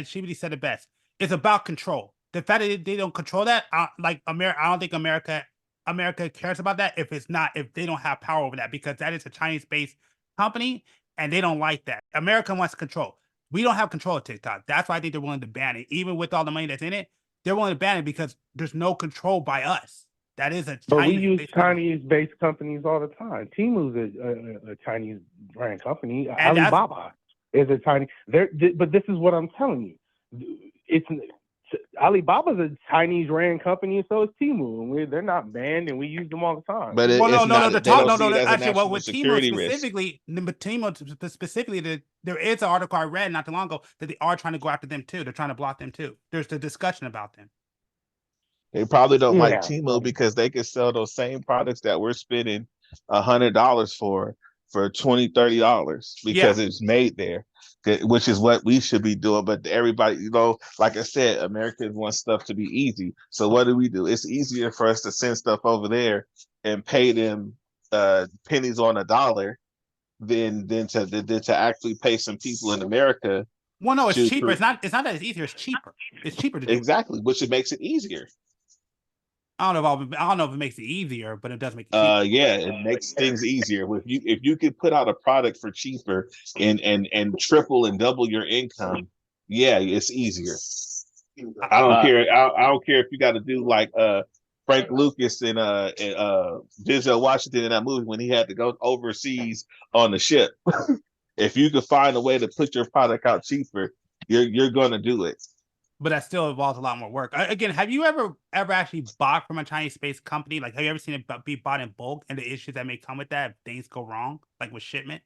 she really said it best. It's about control. The fact that they don't control that, like America, I don't think America cares about that if they don't have power over that, because that is a Chinese-based company and they don't like that. America wants control. We don't have control of TikTok. That's why I think they're willing to ban it, even with all the money that's in it. They're willing to ban it because there's no control by us. That is a Chinese. But we use Chinese-based companies all the time. Temu's a Chinese brand company. And Alibaba. is a tiny. But this is what I'm telling you. It's Alibaba's a Chinese ran company, and so is Temu. And they're not banned, and we use them all the time. But Well, it's not. the They don't talk, see it as a actually, well, national with security risk. Timo specifically, there is an article I read not too long ago that they are trying to go after them too. They're trying to block them too. There's the discussion about them. They probably don't like Yeah. Timo because they could sell those same products that we're spending $100 for $20-$30 because it's made there, which is what we should be doing. But everybody, like I said, Americans want stuff to be easy. So what do? It's easier for us to send stuff over there and pay them pennies on a dollar than to actually pay some people in America. Well, no, it's cheaper. It's not that it's easier. It's cheaper. It's cheaper to do. Exactly, which makes it easier. I don't know if it makes it easier, but it does make it cheaper. Yeah, it makes things easier. If you could put out a product for cheaper and triple and double your income, yeah, it's easier. I don't care. I don't care if you got to do like Frank Lucas and Denzel Washington in that movie when he had to go overseas on the ship. If you could find a way to put your product out cheaper, you're gonna do it. But that still involves a lot more work. Again, have you ever actually bought from a Chinese-based company? Like, have you ever seen it be bought in bulk and the issues that may come with that if things go wrong, like with shipment?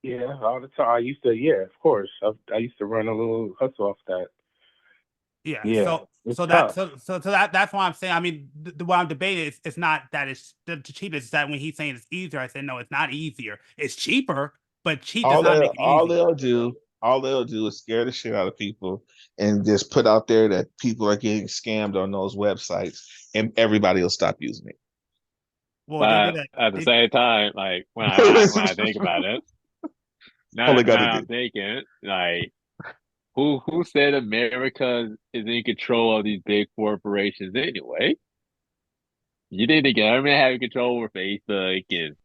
Yeah, all the time. I used to, of course. I used to run a little hustle off that. Yeah. So that's why I'm saying. I mean, what I'm debating is it's not that it's the cheapest. It's that when he's saying it's easier, I said no, it's not easier. It's cheaper, but cheap does not make it easier. All they'll do is scare the shit out of people and just put out there that people are getting scammed on those websites, and everybody will stop using it. Well, but at the same time, like when I think about it, now I'm thinking like, who said America is in control of these big corporations anyway? You think the government having control over Facebook and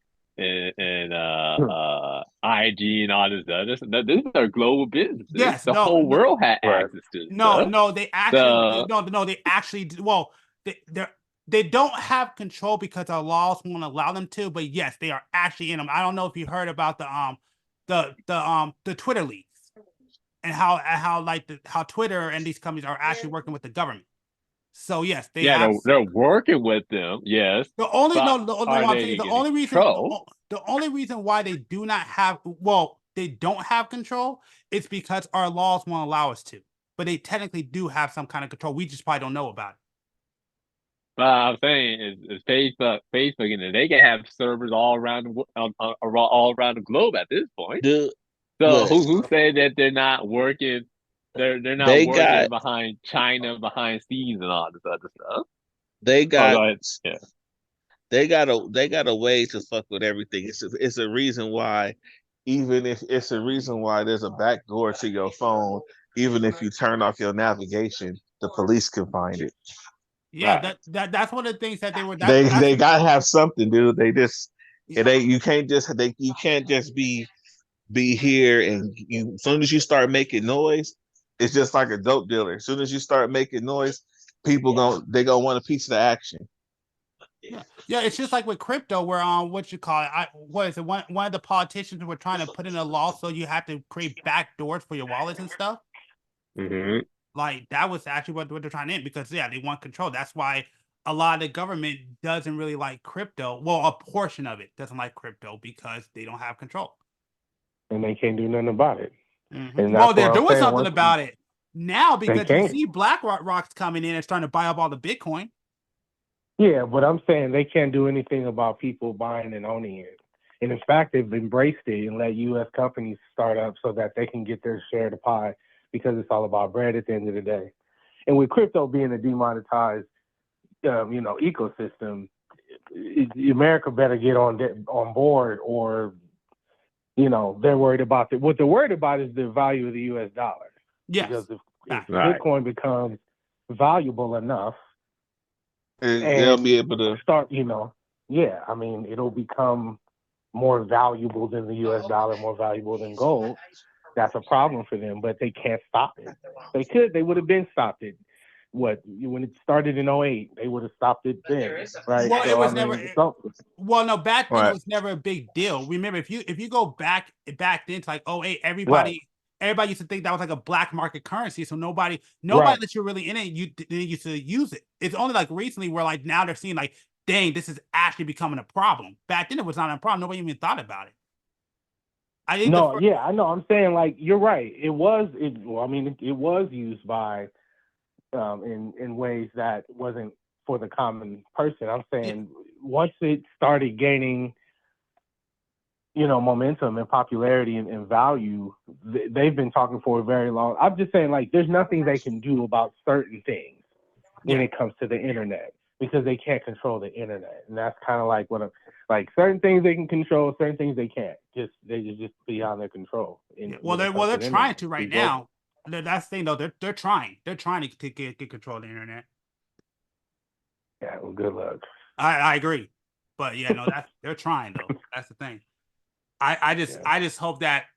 IG and all this other stuff? This is our global business. Yes, the whole world had access to this stuff. No, they actually they actually they don't have control because our laws won't allow them to. But yes, they are actually in them. I don't know if you heard about the Twitter leaks and how Twitter and these companies are actually working with the government. So yes, they're working with them. Yes. The only reason why they do not have they don't have control is because our laws won't allow us to. But they technically do have some kind of control. We just probably don't know about it. But I'm saying is Facebook, and they can have servers all around the globe at this point. So who said that they're not working? They're not working behind China, behind seas, and all this other stuff. They got a way to fuck with everything. It's a reason why, even if it's a reason why there's a back door to your phone, even if you turn off your navigation, the police can find it. Yeah, that's one of the things that they were. They gotta have something, dude. They just you can't just be here and as soon as you start making noise, it's just like a dope dealer. As soon as you start making noise, people gonna want a piece of the action. Yeah, it's just like with crypto, where what you call it? What is it? One of the politicians were trying to put in a law so you have to create back doors for your wallets and stuff. Mm-hmm. Like that was actually what they're trying to end because they want control. That's why a lot of the government doesn't really like crypto. Well, a portion of it doesn't like crypto because they don't have control. And they can't do nothing about it. Mm-hmm. Well, they're doing something about it now because you see BlackRock's coming in and starting to buy up all the Bitcoin. Yeah, but I'm saying they can't do anything about people buying and owning it. And in fact, they've embraced it and let U.S. companies start up so that they can get their share of the pie because it's all about bread at the end of the day. And with crypto being a demonetized, ecosystem, America better get on board or they're worried about it. What they're worried about is the value of the U.S. dollar. Yes. Because if Bitcoin becomes valuable enough, they'll be able to start, it'll become more valuable than the U.S. dollar, more valuable than gold. That's a problem for them, but they can't stop it. They would have been stopped it. when it started in '08, they would have stopped it then, right? Well, So it was I never. mean, so, Well, no, back then it Right. was never a big deal. Remember, if you go back then to like '08, right, everybody used to think that was like a black market currency. So nobody right. that you're really in it, you didn't used to use it. It's only like recently where like now they're seeing like, dang, this is actually becoming a problem. Back then it was not a problem. Nobody even thought about it. I think No, yeah, I know. I'm saying like you're right. It was well, I mean, it was used by in ways that wasn't for the common person. I'm saying once it started gaining, momentum and popularity and value, they've been talking for a very long. I'm just saying like there's nothing they can do about certain things when it comes to the internet because they can't control the internet, and that's kind of like like certain things they can control, certain things they can't. They just beyond their control. Well, they're trying to right now. That's the thing though. They're trying. They're trying to get control of the internet. Yeah, well, good luck. I agree, but yeah, no, they're trying though. That's the thing. I just hope that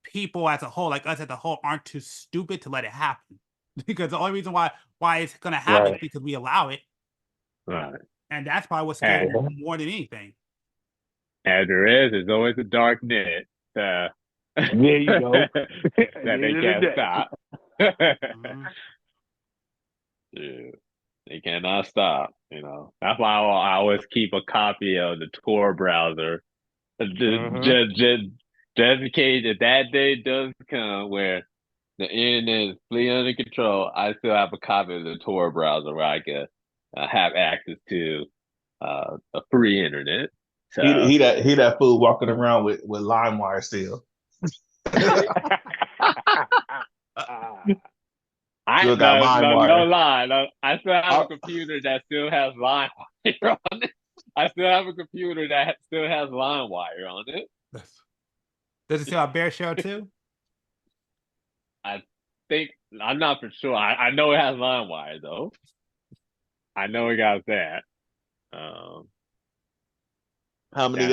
people as a whole, like us as a whole, aren't too stupid to let it happen. Because the only reason why it's gonna happen is because we allow it. Right. And that's probably what's scares me more than anything. As there's always a dark net. There you go. that they can't stop. Mm-hmm. Yeah. They cannot stop, That's why I always keep a copy of the Tor browser. Just in case if that day does come where the internet is fully under control, I still have a copy of the Tor browser where I can have access to a free internet. So He that fool walking around with LimeWire still. I got LimeWire. No lie. I still have a computer that still has LimeWire on it. I still have a computer that still has LimeWire on it. Does it say about Bear Show too? I think I'm not for sure. I know it has LimeWire though. I know it got that. How many of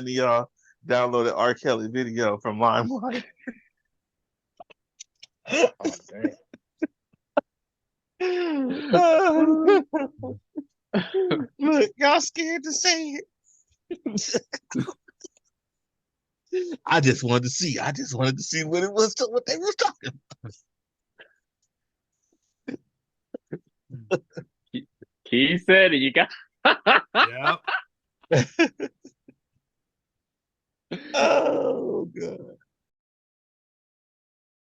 y'all downloaded R. Kelly video from LimeWire? Look, y'all scared to say it. I just wanted to see. I just wanted to see what it was. What they were talking about. He said it. You got. Yep. Oh God.